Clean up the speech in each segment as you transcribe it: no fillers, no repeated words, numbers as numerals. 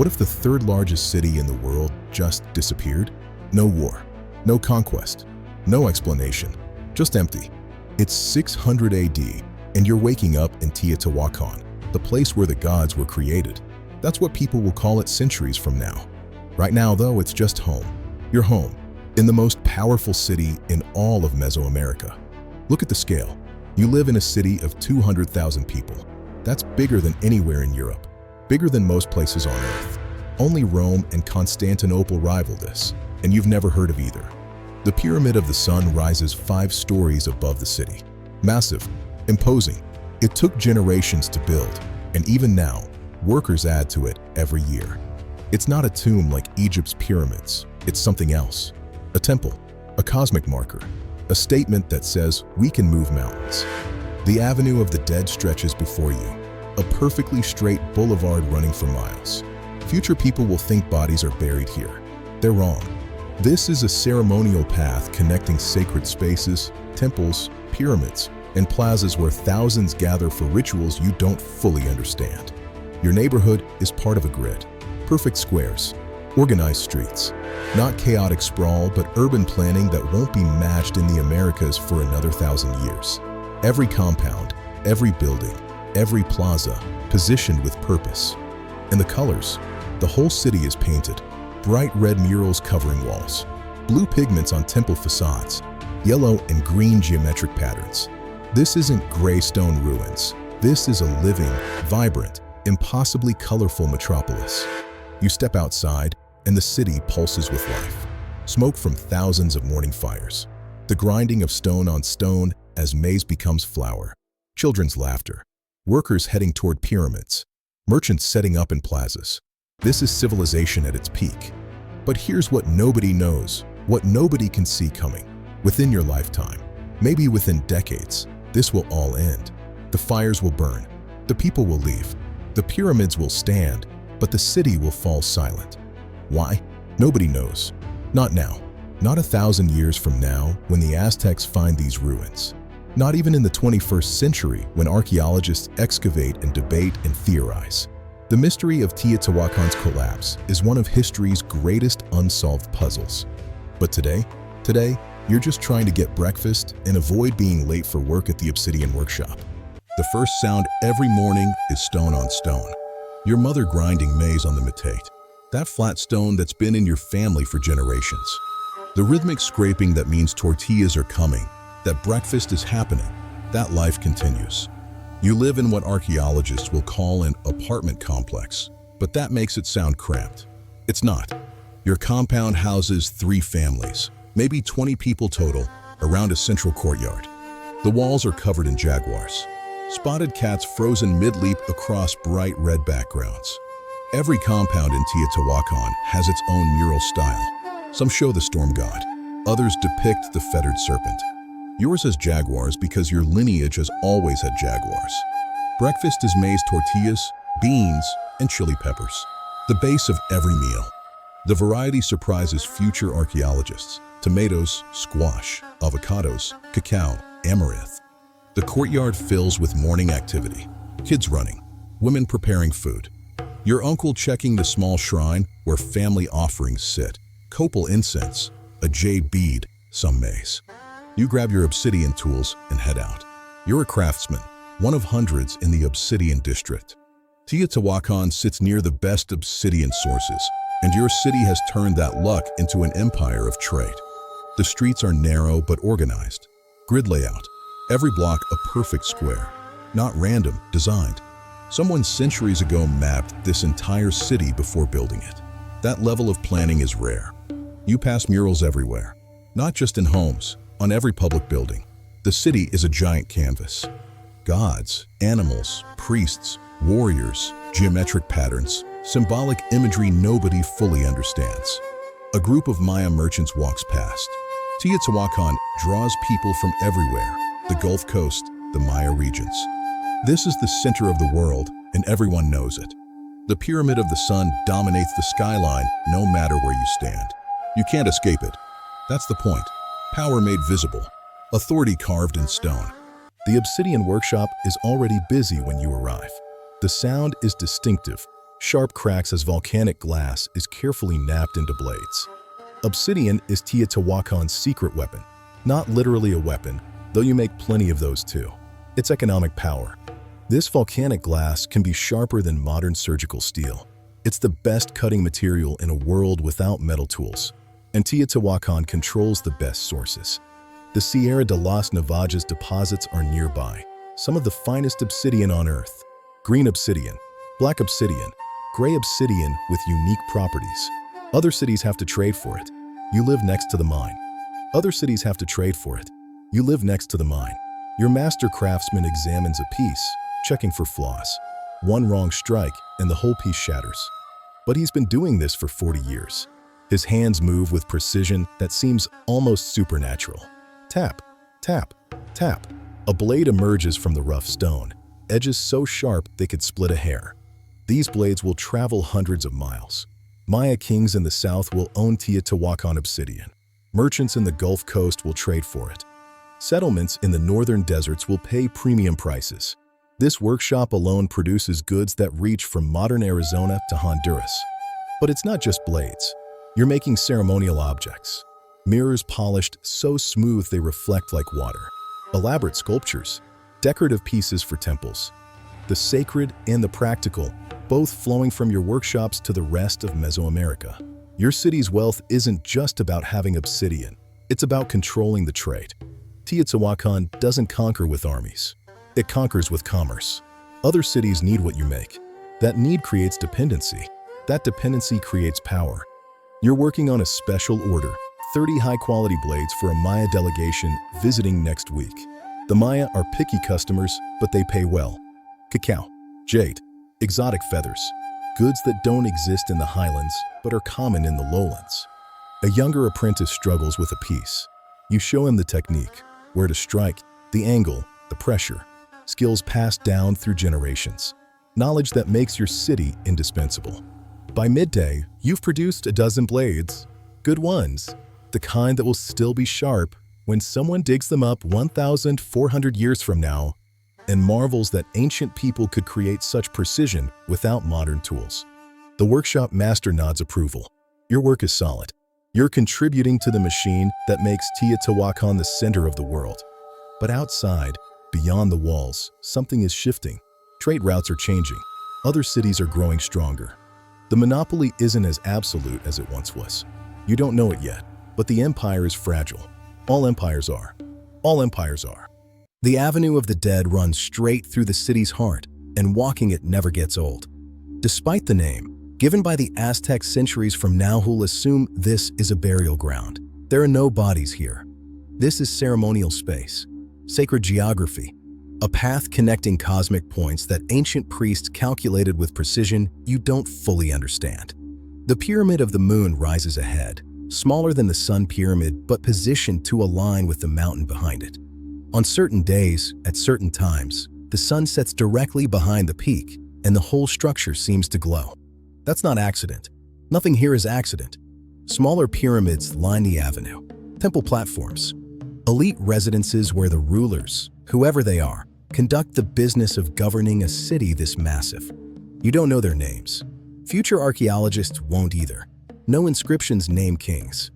What if the third largest city in the world just disappeared? No war, no conquest, no explanation, just empty. It's 600 AD, and you're waking up in Teotihuacan, the place where the gods were created. That's what people will call it centuries from now. Right now, though, it's just home. Your home, in the most powerful city in all of Mesoamerica. Look at the scale. You live in a city of 200,000 people. That's bigger than anywhere in Europe, bigger than most places on Earth. Only Rome and Constantinople rival this, and you've never heard of either. The Pyramid of the Sun rises 5 stories above the city. Massive, imposing. It took generations to build, and even now, workers add to it every year. It's not a tomb like Egypt's pyramids. It's something else. A temple, a cosmic marker, a statement that says we can move mountains. The Avenue of the Dead stretches before you, a perfectly straight boulevard running for miles. Future people will think bodies are buried here. They're wrong. This is a ceremonial path connecting sacred spaces, temples, pyramids, and plazas where thousands gather for rituals you don't fully understand. Your neighborhood is part of a grid. Perfect squares, organized streets. Not chaotic sprawl, but urban planning that won't be matched in the Americas for another 1,000 years. Every compound, every building, every plaza, positioned with purpose. And the colors, the whole city is painted. Bright red murals covering walls, blue pigments on temple facades, yellow and green geometric patterns. This isn't gray stone ruins. This is a living, vibrant, impossibly colorful metropolis. You step outside, and the city pulses with life. Smoke from thousands of morning fires. The grinding of stone on stone as maize becomes flour. Children's laughter. Workers heading toward pyramids. Merchants setting up in plazas. This is civilization at its peak. But here's what nobody knows, what nobody can see coming. Within your lifetime, maybe within decades, this will all end. The fires will burn. The people will leave. The pyramids will stand, but the city will fall silent. Why? Nobody knows. Not now. Not 1,000 years from now when the Aztecs find these ruins. Not even in the 21st century when archaeologists excavate and debate and theorize. The mystery of Teotihuacan's collapse is one of history's greatest unsolved puzzles. But today, you're just trying to get breakfast and avoid being late for work at the Obsidian workshop. The first sound every morning is stone on stone. Your mother grinding maize on the metate. That flat stone that's been in your family for generations. The rhythmic scraping that means tortillas are coming, that breakfast is happening, that life continues. You live in what archaeologists will call an apartment complex, but that makes it sound cramped. It's not. Your compound houses 3 families, maybe 20 people total, around a central courtyard. The walls are covered in jaguars. Spotted cats frozen mid-leap across bright red backgrounds. Every compound in Teotihuacan has its own mural style. Some show the storm god, others depict the fettered serpent. Yours has jaguars because your lineage has always had jaguars. Breakfast is maize tortillas, beans, and chili peppers, the base of every meal. The variety surprises future archaeologists. Tomatoes, squash, avocados, cacao, amaranth. The courtyard fills with morning activity. Kids running, women preparing food. Your uncle checking the small shrine where family offerings sit. Copal incense, a jade bead, some maize. You grab your obsidian tools and head out. You're a craftsman, one of hundreds in the Obsidian district. Teotihuacan sits near the best obsidian sources, and your city has turned that luck into an empire of trade. The streets are narrow but organized. Grid layout. Every block a perfect square. Not random, designed. Someone centuries ago mapped this entire city before building it. That level of planning is rare. You pass murals everywhere, not just in homes, on every public building. The city is a giant canvas. Gods, animals, priests, warriors, geometric patterns, symbolic imagery nobody fully understands. A group of Maya merchants walks past. Teotihuacan draws people from everywhere, the Gulf Coast, the Maya regions. This is the center of the world, and everyone knows it. The Pyramid of the Sun dominates the skyline no matter where you stand. You can't escape it. That's the point. Power made visible. Authority carved in stone. The Obsidian workshop is already busy when you arrive. The sound is distinctive. sharp cracks as volcanic glass is carefully knapped into blades. Obsidian is Teotihuacan's secret weapon. Not literally a weapon, though you make plenty of those too. It's economic power. This volcanic glass can be sharper than modern surgical steel. It's the best cutting material in a world without metal tools. And Teotihuacan controls the best sources. The Sierra de las Navajas deposits are nearby. Some of the finest obsidian on Earth. Green obsidian, black obsidian, gray obsidian with unique properties. Other cities have to trade for it. You live next to the mine. Other cities have to trade for it. You live next to the mine. Your master craftsman examines a piece, checking for flaws. One wrong strike and the whole piece shatters. But he's been doing this for 40 years. His hands move with precision that seems almost supernatural. Tap, tap, tap. A blade emerges from the rough stone, edges so sharp they could split a hair. These blades will travel hundreds of miles. Maya kings in the south will own Teotihuacan obsidian. Merchants in the Gulf Coast will trade for it. Settlements in the northern deserts will pay premium prices. This workshop alone produces goods that reach from modern Arizona to Honduras. But it's not just blades. You're making ceremonial objects. Mirrors polished so smooth they reflect like water. Elaborate sculptures, decorative pieces for temples. The sacred and the practical, both flowing from your workshops to the rest of Mesoamerica. Your city's wealth isn't just about having obsidian. It's about controlling the trade. Teotihuacan doesn't conquer with armies. It conquers with commerce. Other cities need what you make. That need creates dependency. That dependency creates power. You're working on a special order, 30 high-quality blades for a Maya delegation visiting next week. The Maya are picky customers, but they pay well. Cacao, jade, exotic feathers, goods that don't exist in the highlands but are common in the lowlands. A younger apprentice struggles with a piece. You show him the technique, where to strike, the angle, the pressure, skills passed down through generations, knowledge that makes your city indispensable. By midday, you've produced a dozen blades, good ones, the kind that will still be sharp when someone digs them up 1,400 years from now and marvels that ancient people could create such precision without modern tools. The workshop master nods approval. Your work is solid. You're contributing to the machine that makes Teotihuacan the center of the world. But outside, beyond the walls, something is shifting. Trade routes are changing. Other cities are growing stronger. The monopoly isn't as absolute as it once was. You don't know it yet, but the empire is fragile. All empires are. All empires are. The Avenue of the Dead runs straight through the city's heart, and walking it never gets old. Despite the name, given by the Aztec centuries from now who'll assume this is a burial ground. There are no bodies here. This is ceremonial space, sacred geography, a path connecting cosmic points that ancient priests calculated with precision you don't fully understand. The Pyramid of the Moon rises ahead, smaller than the Sun Pyramid but positioned to align with the mountain behind it. On certain days, at certain times, the sun sets directly behind the peak and the whole structure seems to glow. That's not accident. Nothing here is accident. Smaller pyramids line the avenue, temple platforms, elite residences where the rulers, whoever they are, conduct the business of governing a city this massive. You don't know their names. Future archaeologists won't either. No inscriptions name kings.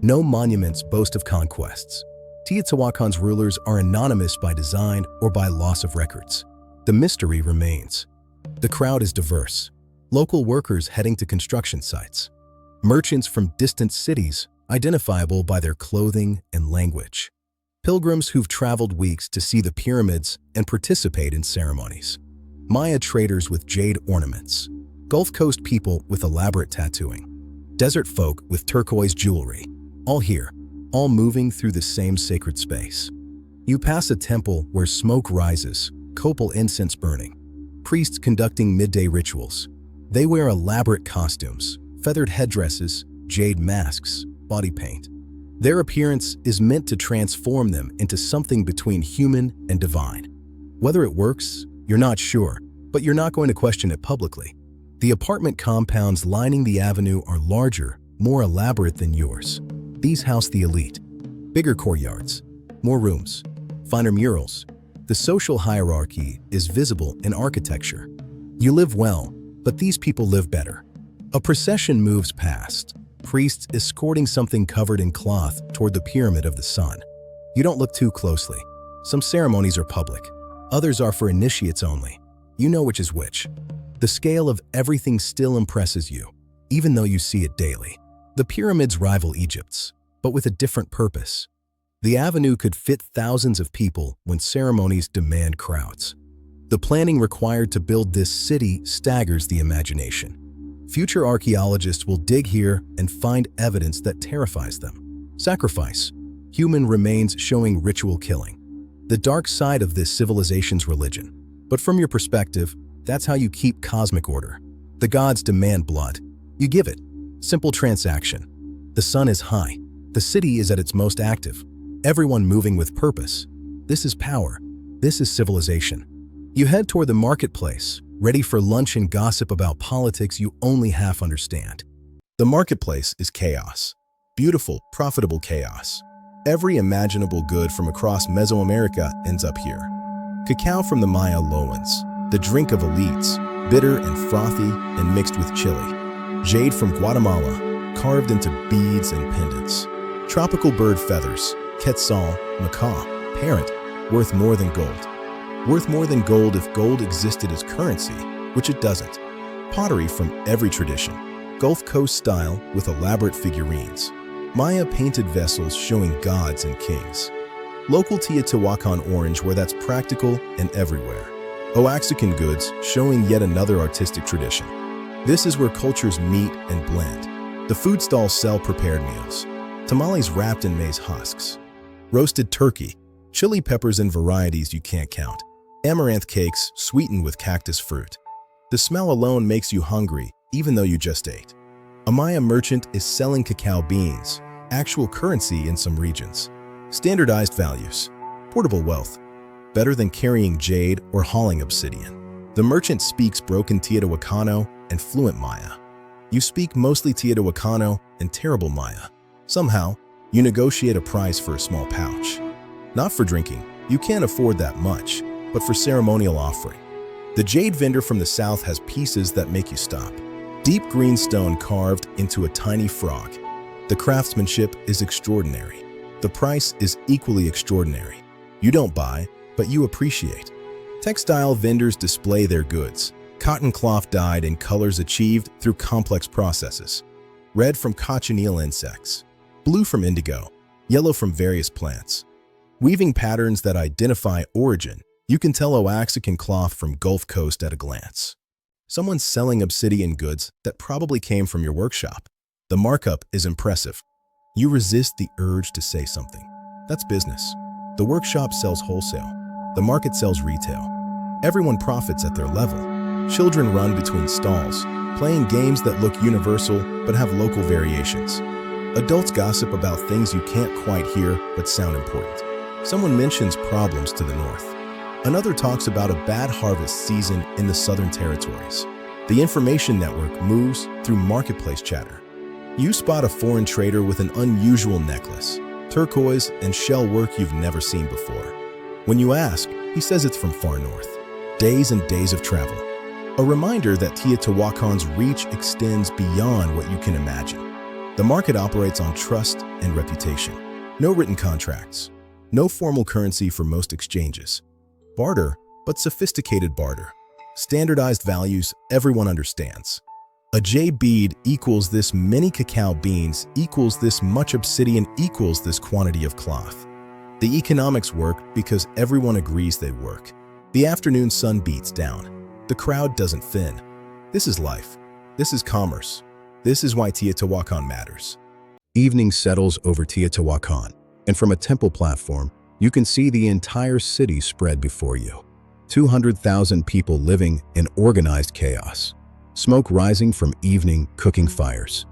No monuments boast of conquests. Teotihuacan's rulers are anonymous by design or by loss of records. The mystery remains. The crowd is diverse. Local workers heading to construction sites. Merchants from distant cities, identifiable by their clothing and language. Pilgrims who've traveled weeks to see the pyramids and participate in ceremonies. Maya traders with jade ornaments. Gulf Coast people with elaborate tattooing. Desert folk with turquoise jewelry. All here, all moving through the same sacred space. You pass a temple where smoke rises, copal incense burning. Priests conducting midday rituals. They wear elaborate costumes, feathered headdresses, jade masks, body paint. Their appearance is meant to transform them into something between human and divine. Whether it works, you're not sure, but you're not going to question it publicly. The apartment compounds lining the avenue are larger, more elaborate than yours. These house the elite. Bigger courtyards, more rooms, finer murals. The social hierarchy is visible in architecture. You live well, But these people live better. A procession moves past, priests escorting something covered in cloth toward the pyramid of the sun. You don't look too closely. Some ceremonies are public. Others are for initiates only. You know which is which. The scale of everything still impresses you, even though you see it daily. The pyramids rival Egypt's, but with a different purpose. The avenue could fit thousands of people when ceremonies demand crowds. The planning required to build this city staggers the imagination. Future archaeologists will dig here and find evidence that terrifies them. Sacrifice. Human remains showing ritual killing. The dark side of this civilization's religion. But from your perspective, that's how you keep cosmic order. The gods demand blood. You give it. Simple transaction. The sun is high. The city is at its most active. Everyone moving with purpose. This is power. This is civilization. You head toward the marketplace, ready for lunch and gossip about politics you only half understand. The marketplace is chaos. Beautiful, profitable chaos. Every imaginable good from across Mesoamerica ends up here. Cacao from the Maya lowlands, the drink of elites, bitter and frothy and mixed with chili. Jade from Guatemala, carved into beads and pendants. Tropical bird feathers, quetzal, macaw, parrot, worth more than gold. Worth more than gold if gold existed as currency, which it doesn't. Pottery from every tradition, Gulf Coast style with elaborate figurines. Maya painted vessels showing gods and kings. Local Teotihuacan orange where that's practical and everywhere. Oaxacan goods showing yet another artistic tradition. This is where cultures meet and blend. The food stalls sell prepared meals. Tamales wrapped in maize husks. Roasted turkey, chili peppers in varieties you can't count. Amaranth cakes sweetened with cactus fruit. The smell alone makes you hungry, even though you just ate. A Maya merchant is selling cacao beans, actual currency in some regions. Standardized values, portable wealth, better than carrying jade or hauling obsidian. The merchant speaks broken Teotihuacano and fluent Maya. You speak mostly Teotihuacano and terrible Maya. Somehow, you negotiate a price for a small pouch. Not for drinking, you can't afford that much, but for ceremonial offering. The jade vendor from the south has pieces that make you stop. Deep green stone carved into a tiny frog. The craftsmanship is extraordinary. The price is equally extraordinary. You don't buy, but you appreciate. Textile vendors display their goods. Cotton cloth dyed in colors achieved through complex processes. Red from cochineal insects. Blue from indigo. Yellow from various plants. Weaving patterns that identify origin. You can tell Oaxacan cloth from Gulf Coast at a glance. Someone's selling obsidian goods that probably came from your workshop. The markup is impressive. You resist the urge to say something. That's business. The workshop sells wholesale. The market sells retail. Everyone profits at their level. Children run between stalls, playing games that look universal but have local variations. Adults gossip about things you can't quite hear but sound important. Someone mentions problems to the north. Another talks about a bad harvest season in the southern territories. The information network moves through marketplace chatter. You spot a foreign trader with an unusual necklace, turquoise and shell work you've never seen before. When you ask, he says it's from far north. Days and days of travel. A reminder that Teotihuacan's reach extends beyond what you can imagine. The market operates on trust and reputation. No written contracts. No formal currency for most exchanges. Barter, but sophisticated barter. Standardized values everyone understands. A J bead equals this many cacao beans equals this much obsidian equals this quantity of cloth. The economics work because everyone agrees they work. The afternoon sun beats down. The crowd doesn't thin. This is life. This is commerce. This is why Teotihuacan matters. Evening settles over Teotihuacan, and from a temple platform, you can see the entire city spread before you. 200,000 people living in organized chaos. Smoke rising from evening cooking fires.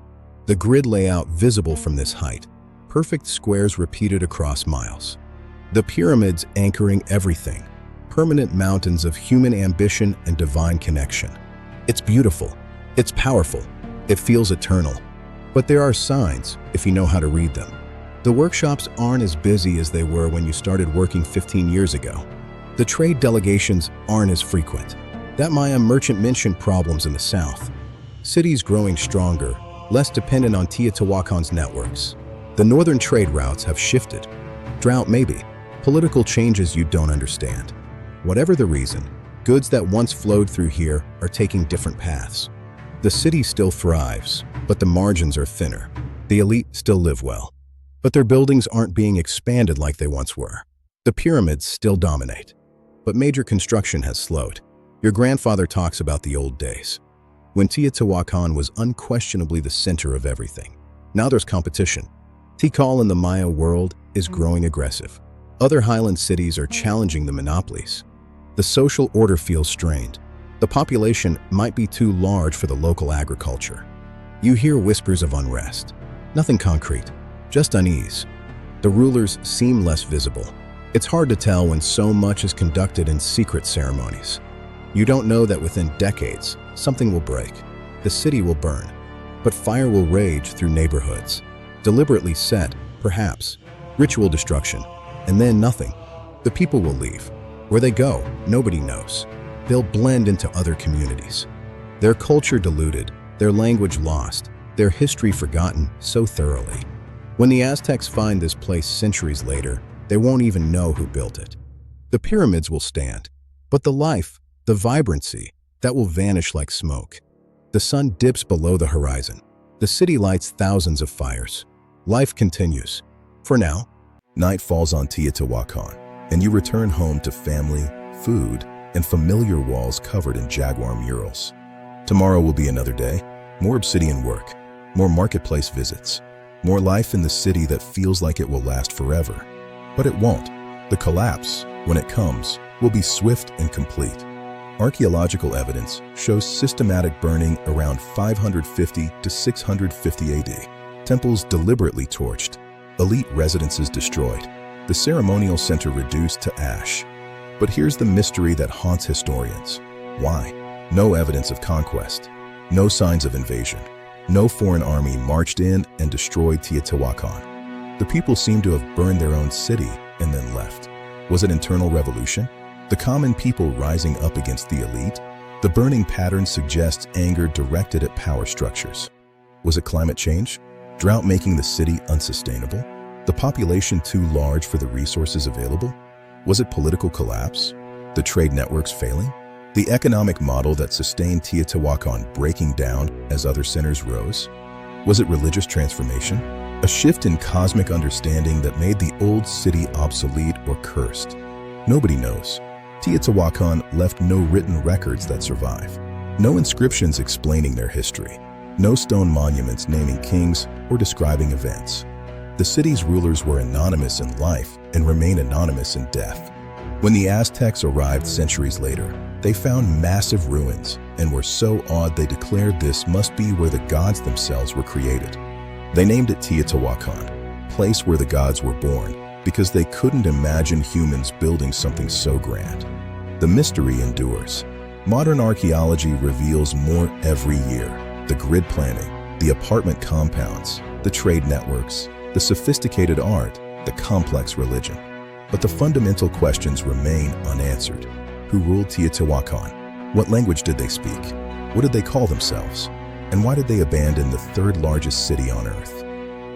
The grid layout visible from this height. Perfect squares repeated across miles. The pyramids anchoring everything. Permanent mountains of human ambition and divine connection. It's beautiful. It's powerful. It feels eternal. But there are signs, if you know how to read them. The workshops aren't as busy as they were when you started working 15 years ago. The trade delegations aren't as frequent. That Maya merchant mentioned problems in the south. Cities growing stronger, less dependent on Teotihuacan's networks. The northern trade routes have shifted. Drought maybe, political changes you don't understand. Whatever the reason, goods that once flowed through here are taking different paths. The city still thrives, but the margins are thinner. The elite still live well, but their buildings aren't being expanded like they once were. The pyramids still dominate, but major construction has slowed. Your grandfather talks about the old days, when Teotihuacan was unquestionably the center of everything. Now there's competition. Tikal in the Maya world is growing aggressive. Other highland cities are challenging the monopolies. The social order feels strained. The population might be too large for the local agriculture. You hear whispers of unrest. Nothing concrete, just unease. The rulers seem less visible. It's hard to tell when so much is conducted in secret ceremonies. You don't know that within decades, something will break. The city will burn, but fire will rage through neighborhoods. Deliberately set, perhaps. Ritual destruction, and then nothing. The people will leave. Where they go, nobody knows. They'll blend into other communities. Their culture diluted, their language lost, their history forgotten so thoroughly. When the Aztecs find this place centuries later, they won't even know who built it. The pyramids will stand, but the life, the vibrancy, that will vanish like smoke. The sun dips below the horizon. The city lights thousands of fires. Life continues. For now. Night falls on Teotihuacan, and you return home to family, food, and familiar walls covered in jaguar murals. Tomorrow will be another day. More Obsidian work, more marketplace visits, more life in the city that feels like it will last forever. But it won't. The collapse, when it comes, will be swift and complete. Archaeological evidence shows systematic burning around 550 to 650 AD. Temples deliberately torched, elite residences destroyed, the ceremonial center reduced to ash. But here's the mystery that haunts historians. Why? No evidence of conquest, no signs of invasion, no foreign army marched in and destroyed Teotihuacan. The people seem to have burned their own city and then left. Was it internal revolution? The common people rising up against the elite? The burning pattern suggests anger directed at power structures. Was it climate change? Drought making the city unsustainable? The population too large for the resources available? Was it political collapse? The trade networks failing? The economic model that sustained Teotihuacan breaking down as other centers rose? Was it religious transformation? A shift in cosmic understanding that made the old city obsolete or cursed? Nobody knows. Teotihuacan left no written records that survive. No inscriptions explaining their history. No stone monuments naming kings or describing events. The city's rulers were anonymous in life and remain anonymous in death. When the Aztecs arrived centuries later, they found massive ruins and were so awed they declared this must be where the gods themselves were created. They named it Teotihuacan, place where the gods were born, because they couldn't imagine humans building something so grand. The mystery endures. Modern archaeology reveals more every year. The grid planning, the apartment compounds, the trade networks, the sophisticated art, the complex religion. But the fundamental questions remain unanswered. Who ruled Teotihuacan? What language did they speak? What did they call themselves? And why did they abandon the third largest city on Earth?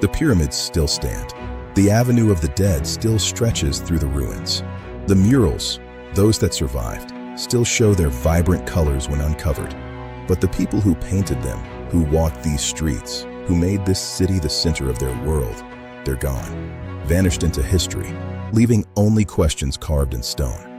The pyramids still stand. The Avenue of the Dead still stretches through the ruins. The murals, those that survived, still show their vibrant colors when uncovered. But the people who painted them, who walked these streets, who made this city the center of their world, they're gone, vanished into history, leaving only questions carved in stone.